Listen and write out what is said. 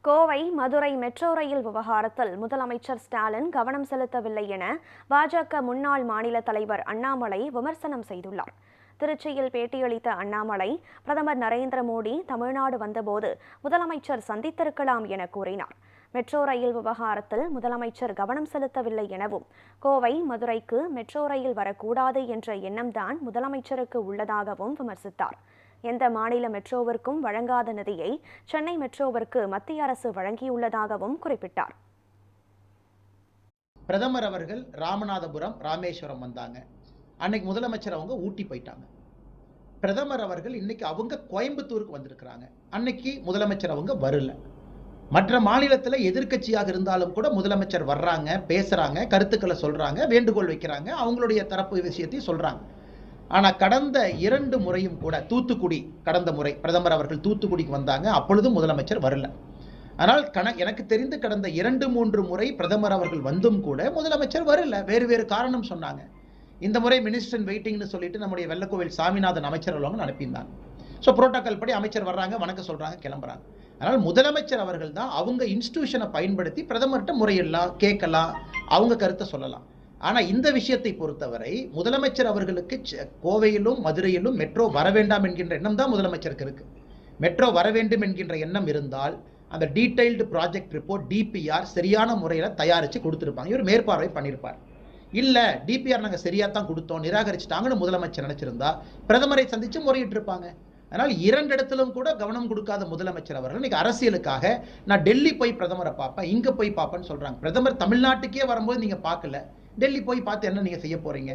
Kovai Madurai metro rail விவகாரத்தில் முதலமைச்சர் ஸ்டாலின் கவனம் செலுத்தவில்லை என பாஜக முன்னாள் மாநில தலைவர் அண்ணாமலை விமர்சனம் செய்துள்ளார். திருச்சியில் பேட்டியளித்த அண்ணாமலை, பிரதமர் நரேந்திர மோடி தமிழ்நாடு வந்தபோது முதலமைச்சர் சந்தித்திருக்கலாம் என கூறினார். மெட்ரோ ரயில் விவகாரத்தில் முதலமைச்சர் கவனம் செலுத்தவில்லை எனவும், கோவை மதுரைக்கு மெட்ரோ ரயில் வரக்கூடாது என்ற எண்ணம்தான் முதலமைச்சருக்கு உள்ளதாகவும் விமர்சித்தார். எந்த மாநில மெட்ரோவிற்கும் வழங்காத நிதியை சென்னை மெட்ரோவிற்கு மத்திய அரசு வழங்கியுள்ளதாகவும் குறிப்பிட்டார். பிரதமர் அவர்கள் ராமநாதபுரம், ராமேஸ்வரம் வந்தாங்க. அன்னைக்கு முதலமைச்சர் அவங்க ஊட்டி போயிட்டாங்க. பிரதமர் அவர்கள் இன்னைக்கு அவங்க கோயம்புத்தூருக்கு வந்திருக்கிறாங்க. அன்னைக்கு முதலமைச்சர் அவங்க வரல. மற்ற மாநிலத்தில் எதிர்க்கட்சியாக இருந்தாலும் கூட முதலமைச்சர் வர்றாங்க, பேசுறாங்க, கருத்துக்களை சொல்றாங்க, வேண்டுகோள் வைக்கிறாங்க, அவங்களுடைய தரப்பு விஷயத்தையும் சொல்றாங்க. ஆனால் கடந்த 2 முறையும் கூட தூத்துக்குடி, கடந்த முறை பிரதமர் அவர்கள் தூத்துக்குடிக்கு வந்தாங்க, அப்பொழுதும் முதலமைச்சர் வரல. ஆனால் எனக்கு தெரிந்து கடந்த 2-3 முறை பிரதமர் அவர்கள் வந்தும் கூட முதலமைச்சர் வரல. வேறு காரணம் சொன்னாங்க. இந்த முறை மினிஸ்டர் இன் வெயிட்டிங்னு சொல்லிட்டு நம்முடைய வெள்ளக்கோவில் சாமிநாதன் அமைச்சர் அனுப்பியிருந்தாங்க. ஸோ புரோட்டோகால் படி அமைச்சர் வர்றாங்க, வணக்கம் சொல்றாங்க, கிளம்புறாங்க. அதனால் முதலமைச்சர் அவர்கள் தான் அவங்க இன்ஸ்டிடியூஷனை பயன்படுத்தி பிரதமர்கிட்ட முறையிடலாம், கேட்கலாம், அவங்க கருத்தை சொல்லலாம். ஆனால் இந்த விஷயத்தை பொறுத்தவரை முதலமைச்சர் அவர்களுக்கு கோவையிலும் மதுரையிலும் மெட்ரோ வர வேண்டாம் என்கின்ற எண்ணம் தான் முதலமைச்சருக்கு இருக்கு. மெட்ரோ வர வேண்டும் என்கின்ற எண்ணம் இருந்தால் அந்த டீடைல்டு ப்ராஜெக்ட் ரிப்போர்ட் டிபிஆர் சரியான முறையில் தயாரித்து கொடுத்துருப்பாங்க. இவர் மேற்பார்வை பண்ணியிருப்பார். இல்லை, டிபிஆர் நாங்கள் சரியாக தான் கொடுத்தோம், நிராகரிச்சிட்டாங்கன்னு முதலமைச்சர் நினைச்சிருந்தா பிரதமரை சந்தித்து முறையிட்டு இருப்பாங்க. அதனால் 2 இடத்திலும் கூட கவனம் கொடுக்காத முதலமைச்சர் அவர்கள் இன்னைக்கு அரசியலுக்காக நான் டெல்லி போய் பிரதமரை பார்ப்பேன், இங்கே போய் பார்ப்பேன்னு சொல்கிறாங்க. பிரதமர் தமிழ்நாட்டுக்கே வரும்போது நீங்கள் பார்க்கல, டெல்லி போய் பார்த்து என்ன நீங்கள் செய்ய போறீங்க?